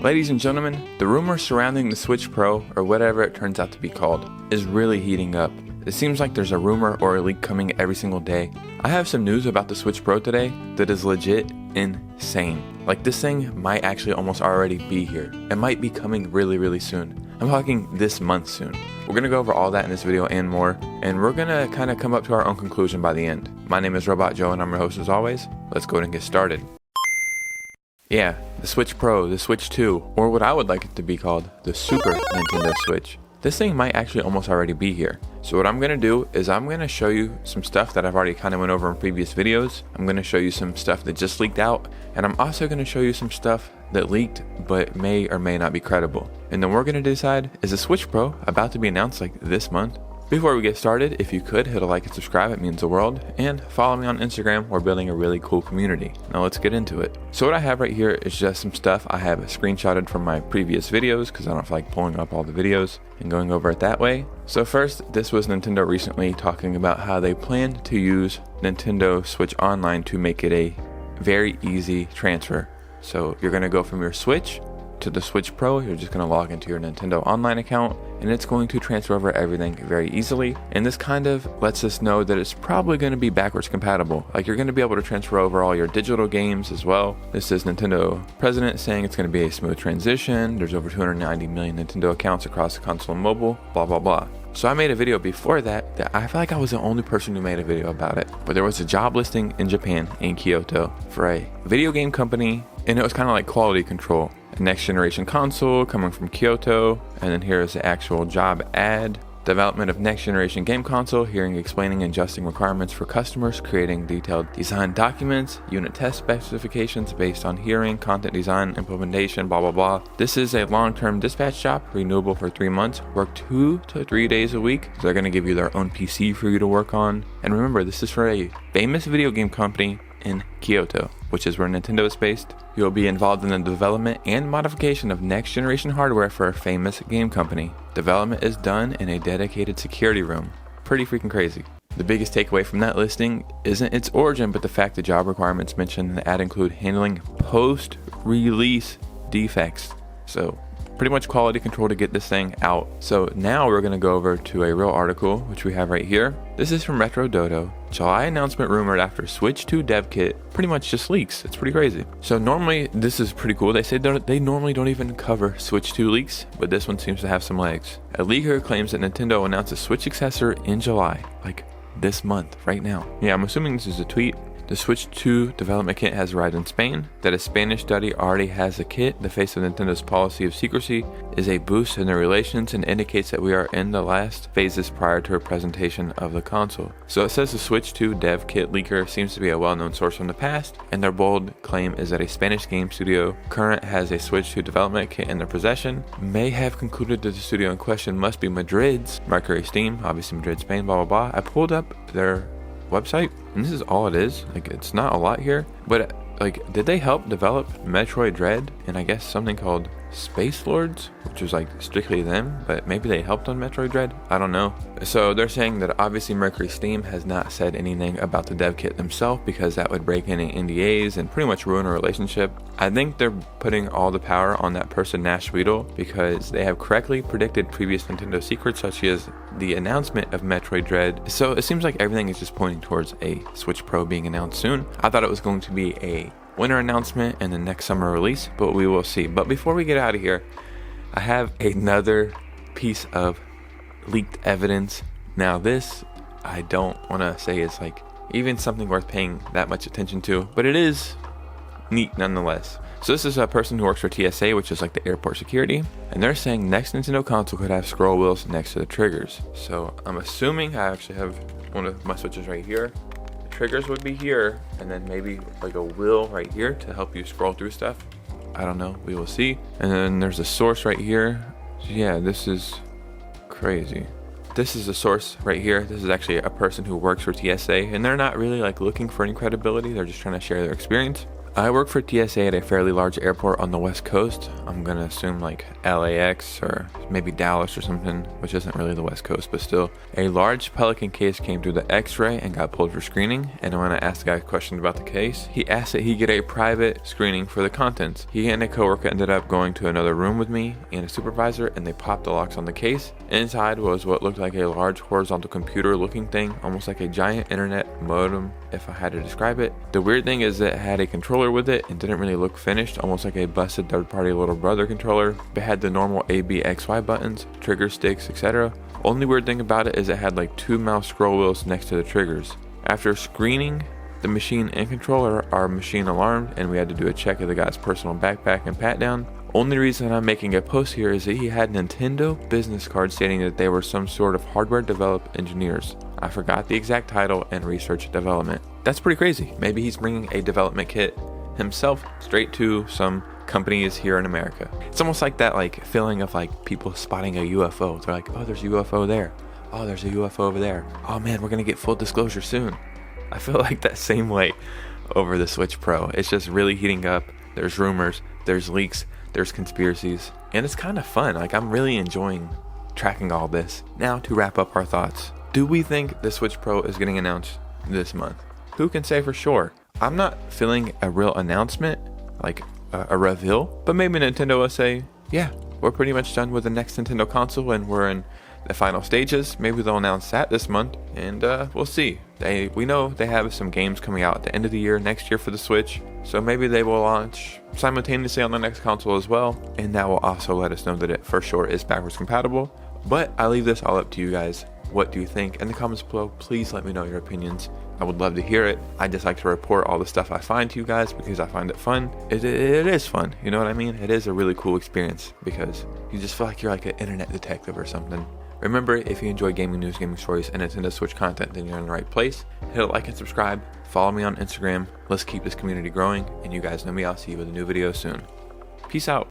Ladies and gentlemen, the rumor surrounding the Switch Pro, or whatever it turns out to be called, is really heating up. It seems like there's a rumor or a leak coming every single day. I have some news about the Switch Pro today that is legit insane. Like, this thing might actually almost already be here. It might be coming really soon. I'm talking this month soon. We're gonna go over all that in this video and more, and we're gonna kind of come up to our own conclusion by the end. My name is Robot Joe and I'm your host as always. Let's go ahead and get started. Yeah, the Switch Pro, the Switch 2, or what I would like it to be called, the Super Nintendo Switch. This thing might actually almost already be here. So what I'm going to do is I'm going to show you some stuff that I've already kind of went over in previous videos. I'm going to show you some stuff that just leaked out, and I'm also going to show you some stuff that leaked but may or may not be credible. And then we're going to decide, is the Switch Pro about to be announced like this month? Before we get started, if you could hit a like and subscribe, it means the world, and follow me on Instagram. We're building a really cool community. Now let's get into it. So what I have right here is just some stuff I have screenshotted from my previous videos because I don't feel like pulling up all the videos and going over it that way. So first, this was Nintendo recently talking about how they plan to use Nintendo Switch Online to make it a very easy transfer. So you're going to go from your Switch to the Switch Pro. You're just going to log into your Nintendo Online account and it's going to transfer over everything very easily. And this kind of lets us know that it's probably going to be backwards compatible. Like, you're going to be able to transfer over all your digital games as well. This is Nintendo president saying it's going to be a smooth transition. There's over 290 million Nintendo accounts across the console and mobile, blah blah blah. So I made a video before that I feel like I was the only person who made a video about it. But there was a job listing in Japan, in Kyoto, for a video game company, and it was kind of like quality control. A next generation console coming from Kyoto, and then here is the actual job ad. Development of next generation game console, hearing, explaining, and adjusting requirements for customers, creating detailed design documents, unit test specifications based on hearing, content design, implementation, blah blah blah. This is a long-term dispatch job, renewable for 3 months, work 2 to 3 days a week. So they're going to give you their own PC for you to work on. And remember, this is for a famous video game company in Kyoto, which is where Nintendo is based. You'll be involved in the development and modification of next generation hardware for a famous game company. Development is done in a dedicated security room. Pretty freaking crazy. The biggest takeaway from that listing isn't its origin, but the fact the job requirements mentioned in the ad include handling post-release defects. So pretty much quality control to get this thing out. So now we're going to go over to a real article, which we have right here. This is from RetroDodo. July announcement rumored after Switch 2 dev kit pretty much just leaks. It's pretty crazy. So normally, this is pretty cool. They say they normally don't even cover Switch 2 leaks, but this one seems to have some legs. A leaker claims that Nintendo will announce a Switch successor in July, like this month, right now. Yeah, I'm assuming this is a tweet. The Switch 2 development kit has arrived in Spain. That a Spanish study already has a kit. The face of Nintendo's policy of secrecy is a boost in their relations and indicates that we are in the last phases prior to a presentation of the console. So it says the Switch 2 dev kit leaker seems to be a well-known source from the past, and their bold claim is that a Spanish game studio current has a Switch 2 development kit in their possession, may have concluded that the studio in question must be Madrid's Mercury Steam, obviously Madrid, Spain, blah blah blah. I pulled up their website and this is all it is. Like, it's not a lot here, but like, did they help develop Metroid Dread and I guess something called Space Lords, which was like strictly them, but maybe they helped on Metroid Dread? I don't know. So they're saying that obviously Mercury Steam has not said anything about the dev kit themselves because that would break any NDAs and pretty much ruin a relationship. I think they're putting all the power on that person, Nash Weedle, because they have correctly predicted previous Nintendo secrets such as the announcement of Metroid Dread. So it seems like everything is just pointing towards a Switch Pro being announced soon. I thought it was going to be a winter announcement and the next summer release, but we will see. But before we get out of here, I have another piece of leaked evidence. Now this, I don't want to say is like even something worth paying that much attention to, but it is neat nonetheless. So this is a person who works for TSA, which is like the airport security, and they're saying next Nintendo console could have scroll wheels next to the triggers. So I'm assuming I actually have one of my switches right here. Triggers would be here, and then maybe like a wheel right here to help you scroll through stuff. I don't know, we will see. And then there's a source right here. So yeah, this is crazy. This is a source right here. This is actually a person who works for TSA, and they're not really like looking for any credibility. They're just trying to share their experience. I work for TSA at a fairly large airport on the West Coast. I'm gonna assume like LAX or maybe Dallas or something, which isn't really the West Coast, but still. A large Pelican case came through the x-ray and got pulled for screening, and when I asked the guy a question about the case, he asked that he get a private screening for the contents. He and a coworker ended up going to another room with me and a supervisor, and they popped the locks on the case. Inside was what looked like a large horizontal computer looking thing, almost like a giant internet modem if I had to describe it. The weird thing is that it had a controller with it and didn't really look finished, almost like a busted third-party little brother controller. It had the normal A, B, X, Y buttons, trigger sticks, etc. Only weird thing about it is it had like 2 mouse scroll wheels next to the triggers. After screening the machine and controller, our machine alarmed and we had to do a check of the guy's personal backpack and pat down. Only reason I'm making a post here is that he had Nintendo business card stating that they were some sort of hardware developed engineers. I forgot the exact title and research development. That's pretty crazy. Maybe he's bringing a development kit himself straight to some companies here in America. It's almost like that like feeling of like people spotting a UFO. They're like, oh, there's a UFO there. Oh, there's a UFO over there. Oh man, we're gonna get full disclosure soon. I feel like that same way over the Switch Pro. It's just really heating up. There's rumors, there's leaks, there's conspiracies, and it's kind of fun. Like, I'm really enjoying tracking all this. Now to wrap up our thoughts. Do we think the Switch Pro is getting announced this month? Who can say for sure? I'm not feeling a real announcement, like a reveal, but maybe Nintendo will say, yeah, we're pretty much done with the next Nintendo console and we're in the final stages. Maybe they'll announce that this month, and we'll see. We know they have some games coming out at the end of the year, next year for the Switch, so maybe they will launch simultaneously on the next console as well, and that will also let us know that it for sure is backwards compatible. But I leave this all up to you guys. What do you think? In the comments below, please let me know your opinions. I would love to hear it. I just like to report all the stuff I find to you guys because I find it fun. It is fun, you know what I mean? It is a really cool experience because you just feel like you're like an internet detective or something. Remember, if you enjoy gaming news, gaming stories, and Nintendo Switch content, then you're in the right place. Hit a like and subscribe. Follow me on Instagram. Let's keep this community growing. And you guys know me. I'll see you with a new video soon. Peace out.